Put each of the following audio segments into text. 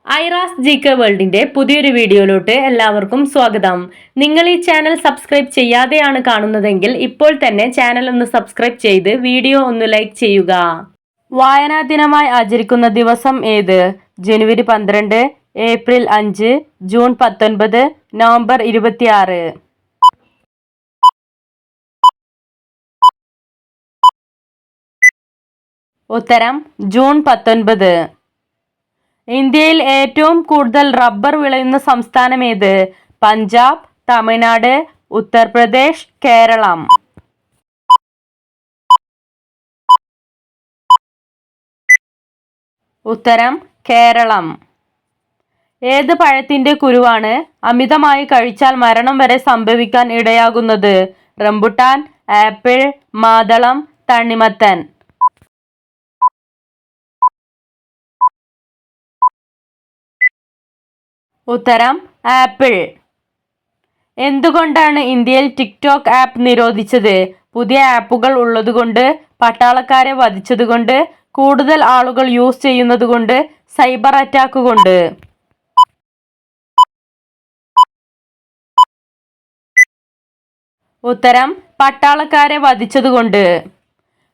ഐറാസ് ജി.കെ വേൾഡിന്റെ പുതിയൊരു വീഡിയോയിലോട്ട് എല്ലാവർക്കും സ്വാഗതം. നിങ്ങൾ ഈ ചാനൽ സബ്സ്ക്രൈബ് ചെയ്യാതെയാണ് കാണുന്നതെങ്കിൽ ഇപ്പോൾ തന്നെ ചാനൽ ഒന്ന് സബ്സ്ക്രൈബ് ചെയ്ത് വീഡിയോ ഒന്ന് ലൈക്ക് ചെയ്യുക. വായനാ ദിനമായി ആചരിക്കുന്ന ദിവസം ഏത്? ജനുവരി 12, ഏപ്രിൽ 5, ജൂൺ 19, നവംബർ 26. ഉത്തരം ജൂൺ 19. ഇന്ത്യയിൽ ഏറ്റവും കൂടുതൽ റബ്ബർ വിളയുന്ന സംസ്ഥാനം ഏത്? പഞ്ചാബ്, തമിഴ്നാട്, ഉത്തർപ്രദേശ്, കേരളം. ഉത്തരം കേരളം. ഏത് പഴത്തിന്റെ കുരുവാണ് അമിതമായി കഴിച്ചാൽ മരണം വരെ സംഭവിക്കാൻ ഇടയാകുന്നത്? റംബുട്ടാൻ, ആപ്പിൾ, മാതളം, തണ്ണിമത്തൻ. ഉത്തരം ആപ്പിൾ. എന്തുകൊണ്ടാണ് ഇന്ത്യയിൽ ടിക്ടോക്ക് ആപ്പ് നിരോധിച്ചത്? പുതിയ ആപ്പുകൾ ഉള്ളതുകൊണ്ട്, പട്ടാളക്കാരെ വധിച്ചതുകൊണ്ട്, കൂടുതൽ ആളുകൾ യൂസ് ചെയ്യുന്നതുകൊണ്ട്, സൈബർ അറ്റാക്ക് കൊണ്ട്. ഉത്തരം പട്ടാളക്കാരെ വധിച്ചതുകൊണ്ട്.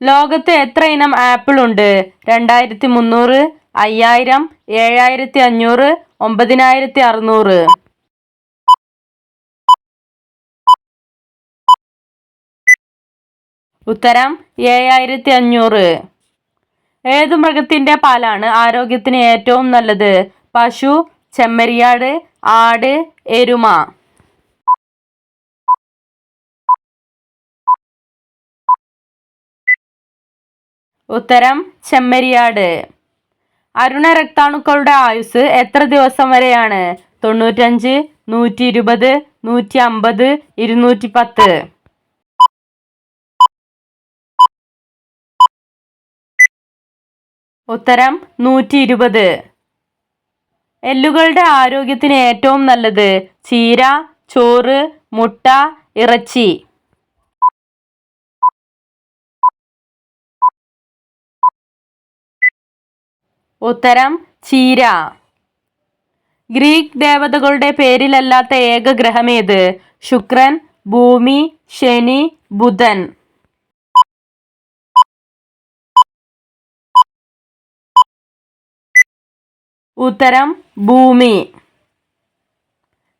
ലോകത്ത് എത്ര ഇനം ആപ്പിൾ ഉണ്ട്? 2300, 5000, 7500, 9600. ഉത്തരം 7500. ഏതു മൃഗത്തിന്റെ പാലാണ് ആരോഗ്യത്തിന് ഏറ്റവും നല്ലത്? പശു, ചെമ്മരിയാട്, ആട്, എരുമ. ഉത്തരം ചെമ്മരിയാട്. അരുണരക്താണുക്കളുടെ ആയുസ് എത്ര ദിവസം വരെയാണ്? 95, 120, 150, 210. ഉത്തരം 120. എല്ലുകളുടെ ആരോഗ്യത്തിന് ഏറ്റവും നല്ലത്? ചീര, ചോറ്, മുട്ട, ഇറച്ചി. ഉത്തരം ചീര. ഗ്രീക്ക് ദേവതകളുടെ പേരിലല്ലാത്ത ഏക ഗ്രഹമേത്? ശുക്രൻ, ഭൂമി, ശനി, ബുധൻ. ഉത്തരം ഭൂമി.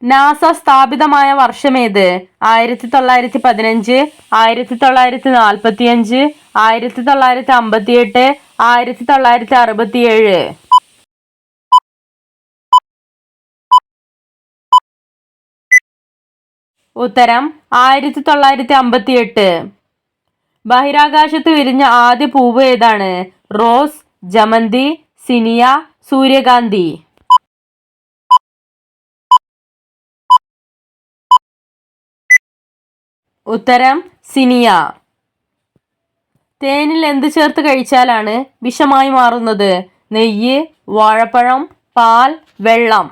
നാസ സ്ഥാപിതമായ വർഷമേത്? 1915, 1945, 1958, 1967. ഉത്തരം 1958. ബഹിരാകാശത്ത് വിരിഞ്ഞ ആദ്യ പൂവ് ഏതാണ്? റോസ്, ജമന്തി, സിനിയ, സൂര്യകാന്തി. ഉത്തരം സിനിയ. തേനിൽ എന്ത് ചേർത്ത് കഴിച്ചാലാണ് വിഷമായി മാറുന്നത്? നെയ്യ്, വാഴപ്പഴം, പാൽ, വെള്ളം.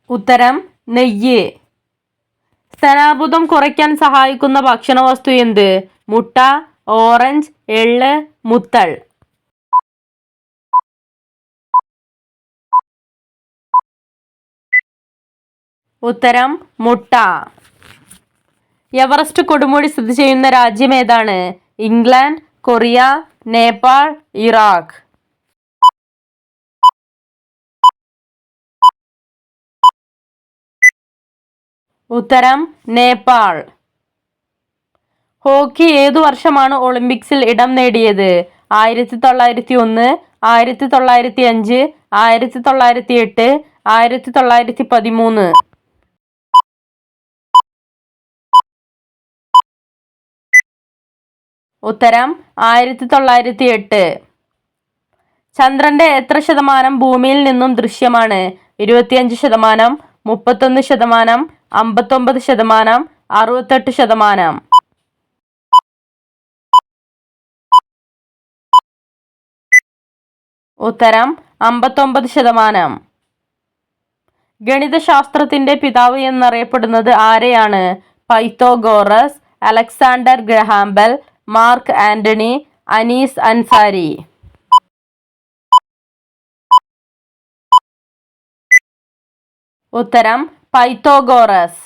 ഉത്തരം നെയ്യ്. സ്തനാർബുദം കുറയ്ക്കാൻ സഹായിക്കുന്ന ഭക്ഷണവസ്തു എന്ത്? മുട്ട, ഓറഞ്ച്, എള്ള്, മുത്തൾ. ഉത്തരം മുട്ട. എവറസ്റ്റ് കൊടുമുടി സ്ഥിതി ചെയ്യുന്ന രാജ്യം ഏതാണ്? England, Korea, Nepal, Iraq. ഉത്തരം നേപ്പാൾ. ഹോക്കി ഏതു വർഷമാണ് ഒളിമ്പിക്സിൽ ഇടം നേടിയത്? 1901, 1905, 1908, 1913. ഉത്തരം 1908. ചന്ദ്രന്റെ എത്ര ശതമാനം ഭൂമിയിൽ നിന്നും ദൃശ്യമാണ്? 25%, 31%, 59%, 68%. ഉത്തരം 59%. ഗണിതശാസ്ത്രത്തിന്റെ പിതാവ് എന്നറിയപ്പെടുന്നത് ആരെയാണ്? Pythagoras, Alexander Graham bell, mark Antony, Anees Ansari. ഉത്തരം പൈത്തോഗോറസ്.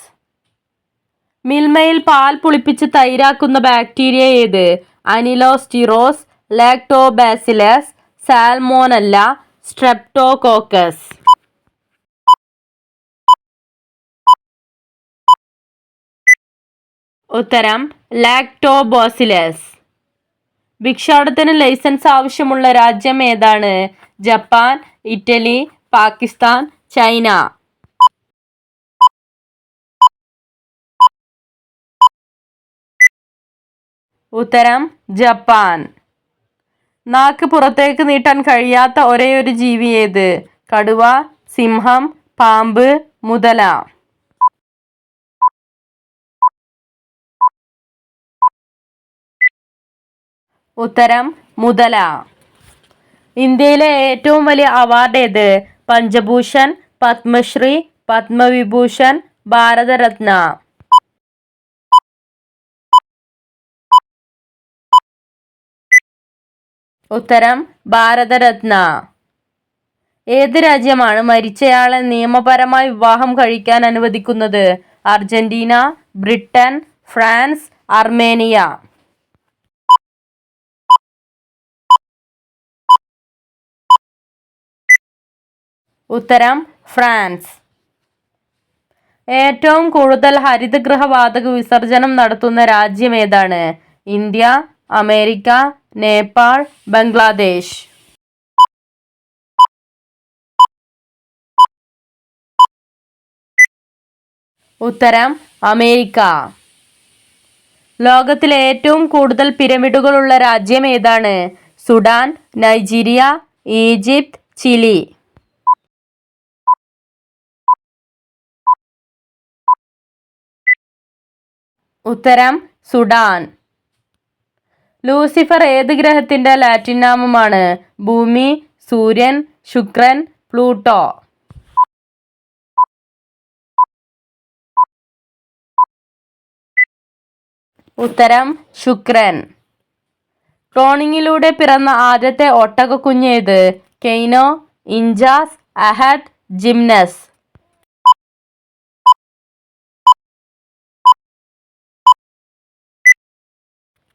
മിൽമയിൽ പാൽ പുളിപ്പിച്ച് തൈരാക്കുന്ന ബാക്ടീരിയ ഏത്? അനിലോസ്റ്റിറോസ്, ലാക്ടോബാസിലസ്, സാൽമോനല്ല, സ്ട്രെപ്റ്റോകോക്കസ്. ഉത്തരം ലാക്ടോബാസിലസ്. ഭിക്ഷാടനത്തിന് ലൈസൻസ് ആവശ്യമുള്ള രാജ്യം ഏതാണ്? Japan, Italy, Pakistan, China. ഉത്തരം ജപ്പാൻ. നാക്ക് പുറത്തേക്ക് നീട്ടാൻ കഴിയാത്ത ഒരേയൊരു ജീവി ഏത്? കടുവ, സിംഹം, പാമ്പ്, മുതല. ഉത്തരം മുതല. ഇന്ത്യയിലെ ഏറ്റവും വലിയ അവാർഡ് ഏത്? പഞ്ചഭൂഷൺ, പത്മശ്രീ, പത്മവിഭൂഷൺ, ഭാരതരത്ന. ഉത്തരം ഭാരതരത്ന. ഏത് രാജ്യമാണ് മരിച്ചയാളെ നിയമപരമായി വിവാഹം കഴിക്കാൻ അനുവദിക്കുന്നത്? Argentina, Britain, France, Armenia. ഉത്തരം ഫ്രാൻസ്. ഏറ്റവും കൂടുതൽ ഹരിതഗൃഹ വാതക വിസർജനം നടത്തുന്ന രാജ്യം ഏതാണ്? India, America, Nepal, Bangladesh. ഉത്തരം അമേരിക്ക. ലോകത്തിലെ ഏറ്റവും കൂടുതൽ പിരമിഡുകളുള്ള രാജ്യം ഏതാണ്? Sudan, Nigeria, Egypt, Chile. ഉത്തരം സുഡാൻ. ലൂസിഫർ ഏത് ഗ്രഹത്തിന്റെ ലാറ്റിൻ നാമമാണ്? ഭൂമി, സൂര്യൻ, ശുക്രൻ, പ്ലൂട്ടോ. ഉത്തരം ശുക്രൻ. ക്ലോണിങ്ങിലൂടെ പിറന്ന ആദ്യത്തെ ഒട്ടകക്കുഞ്ഞ് ഏത്? കെയ്നോ, ഇൻജാസ്, അഹദ്, ജിംനസ്.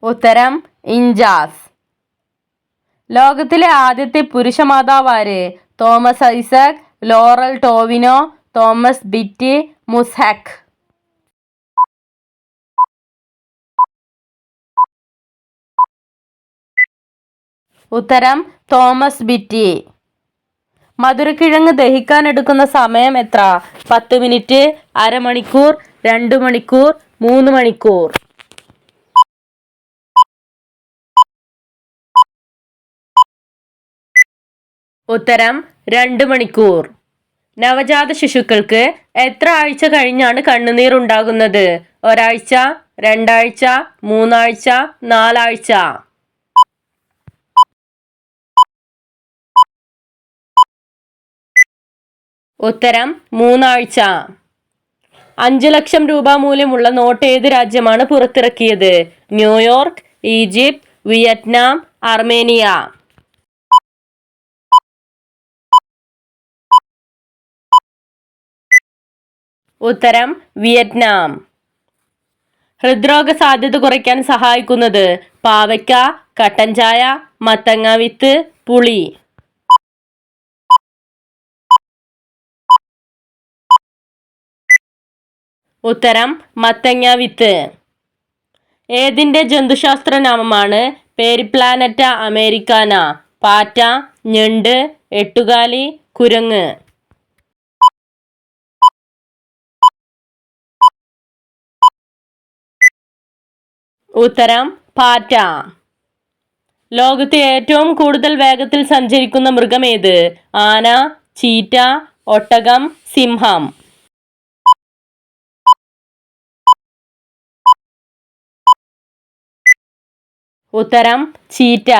ഉത്തരം ഇൻജാസ്. ലോകത്തിലെ ആദ്യത്തെ പുരുഷ മാതാവാര്? Thomas Isaac, Laurel Tovino, Thomas Beatie, മുസ്ഹക്. ഉത്തരം തോമസ് ബിറ്റി. മധുരക്കിഴങ്ങ് ദഹിക്കാൻ എടുക്കുന്ന സമയം എത്ര? 10 മിനിറ്റ്, അരമണിക്കൂർ, 2 മണിക്കൂർ, 3 മണിക്കൂർ. ഉത്തരം 2 മണിക്കൂർ. നവജാത ശിശുക്കൾക്ക് എത്ര ആഴ്ച കഴിഞ്ഞാണ് കണ്ണുനീർ ഉണ്ടാകുന്നത്? ഒരാഴ്ച, 2 ആഴ്ച, 3 ആഴ്ച, 4 ആഴ്ച. ഉത്തരം 3 ആഴ്ച. 5 ലക്ഷം രൂപ മൂല്യമുള്ള നോട്ട് ഏത് രാജ്യമാണ് പുറത്തിറക്കിയത്? New York, Egypt, Vietnam, Armenia. ഉത്തരം വിയറ്റ്നാം. ഹൃദ്രോഗ സാധ്യത കുറയ്ക്കാൻ സഹായിക്കുന്നത്? പാവയ്ക്ക, കട്ടൻ ചായ, മത്തങ്ങ വിത്ത്, പുളി. ഉത്തരം മത്തങ്ങ വിത്ത്. ഏതിന്റെ ജന്തുശാസ്ത്ര നാമമാണ് പേരിപ്ലാനറ്റ അമേരിക്കാന? പാറ്റ, ഞണ്ട്, എട്ടുകാലി, കുരങ്ങ്. ഉത്തരം പാറ്റ. ലോകത്തെ ഏറ്റവും കൂടുതൽ വേഗത്തിൽ സഞ്ചരിക്കുന്ന മൃഗം ഏത്? ആന, ചീറ്റ, ഒട്ടകം, സിംഹം. ഉത്തരം ചീറ്റ.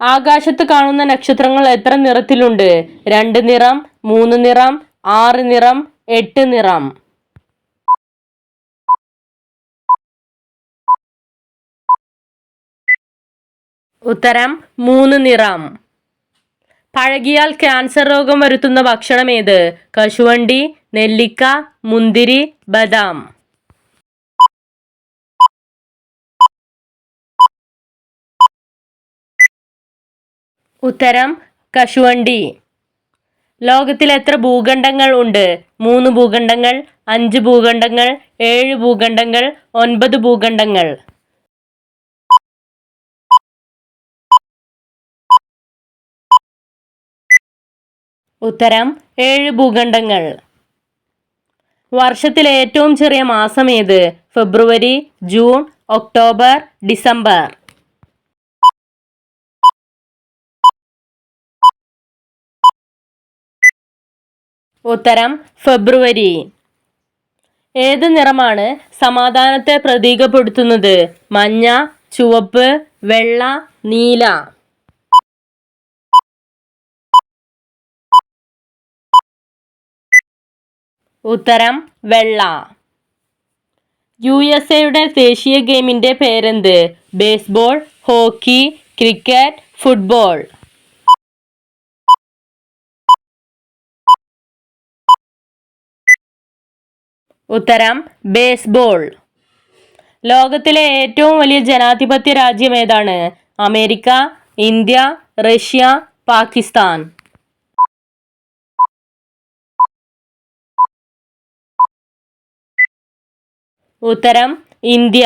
ആകാശത്ത് കാണുന്ന നക്ഷത്രങ്ങൾ എത്ര നിറത്തിലുണ്ട്? 2 നിറം, 3 നിറം, 6 നിറം, 8 നിറം. ഉത്തരം 3 നിറം. പഴകിയാൽ ക്യാൻസർ രോഗം വരുത്തുന്ന ഭക്ഷണം ഏത്? കശുവണ്ടി, നെല്ലിക്ക, മുന്തിരി, ബദാം. ഉത്തരം കശുവണ്ടി. ലോകത്തിൽ എത്ര ഭൂഖണ്ഡങ്ങൾ ഉണ്ട്? 3 ഭൂഖണ്ഡങ്ങൾ, 5 ഭൂഖണ്ഡങ്ങൾ, 7 ഭൂഖണ്ഡങ്ങൾ, 9 ഭൂഖണ്ഡങ്ങൾ. ഉത്തരം 7 ഭൂഖണ്ഡങ്ങൾ. വർഷത്തിലെ ഏറ്റവും ചെറിയ മാസം ഏത്? ഫെബ്രുവരി, ജൂൺ, ഒക്ടോബർ, ഡിസംബർ. ഉത്തരം ഫെബ്രുവരി. ഏത് നിറമാണ് സമാധാനത്തെ പ്രതീകപ്പെടുത്തുന്നത്? മഞ്ഞ, ചുവപ്പ്, വെള്ള, നീല. ഉത്തരം വെള്ള. USA ദേശീയ ഗെയിമിന്റെ പേരെന്ത്? Baseball, hockey, cricket, football. ഉത്തരം ബേസ്ബോൾ. ലോകത്തിലെ ഏറ്റവും വലിയ ജനാധിപത്യ രാജ്യം ഏതാണ്? America, India, Russia, Pakistan. ഉത്തരം ഇന്ത്യ.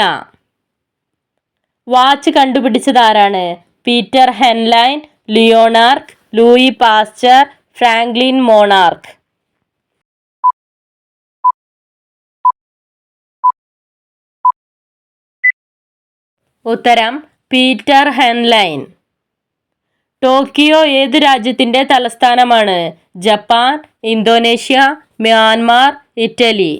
വാച്ച് കണ്ടുപിടിച്ചതാരാണ്? പീറ്റർ ഹെൻലൈൻ, ലിയോണാർക്ക്, ലൂയി പാസ്ചർ, ഫ്രാങ്ക്ലിൻ മോണാർക്ക്. ഉത്തരം പീറ്റർ ഹെൻലൈൻ. ടോക്കിയോ ഏത് രാജ്യത്തിന്റെ തലസ്ഥാനമാണ്? Japan, Indonesia, Myanmar, Italy.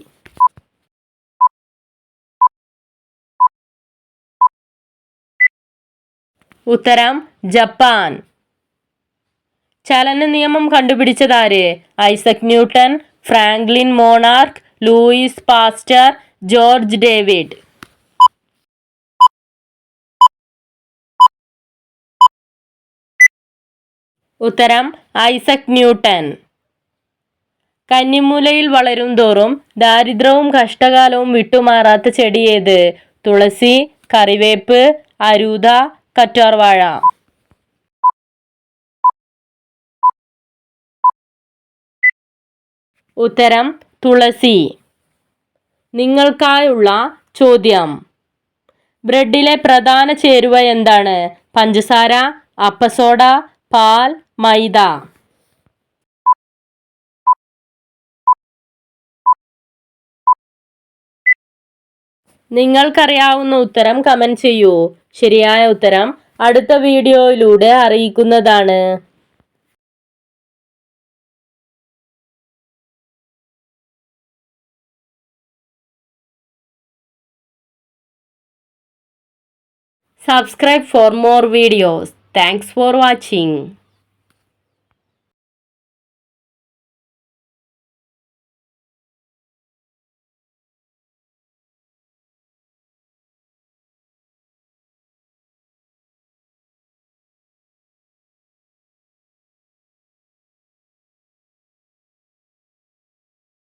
ഉത്തരം ജപ്പാൻ. ചലന നിയമം കണ്ടുപിടിച്ചതാര്? Isaac Newton, Franklin Monarch, Louis Pasteur, George David. ഉത്തരം ഐസക് ന്യൂട്ടൺ. കന്നിമൂലയിൽ വളരും തോറും ദാരിദ്ര്യവും കഷ്ടകാലവും വിട്ടുമാറാത്ത ചെടി ഏത്? തുളസി, കറിവേപ്പ്, അരൂത, കറ്റാർവാഴ. ഉത്തരം തുളസി. നിങ്ങൾക്കായുള്ള ചോദ്യം: ബ്രെഡിലെ പ്രധാന ചേരുവ എന്താണ്? പഞ്ചസാര, അപ്പസോഡ, പാൽ, മൈദ. നിങ്ങൾക്കറിയാവുന്ന ഉത്തരം കമന്റ് ചെയ്യൂ. ശരിയായ ഉത്തരം അടുത്ത വീഡിയോയിലൂടെ അറിയിക്കുന്നതാണ്. Subscribe for more videos. Thanks for watching.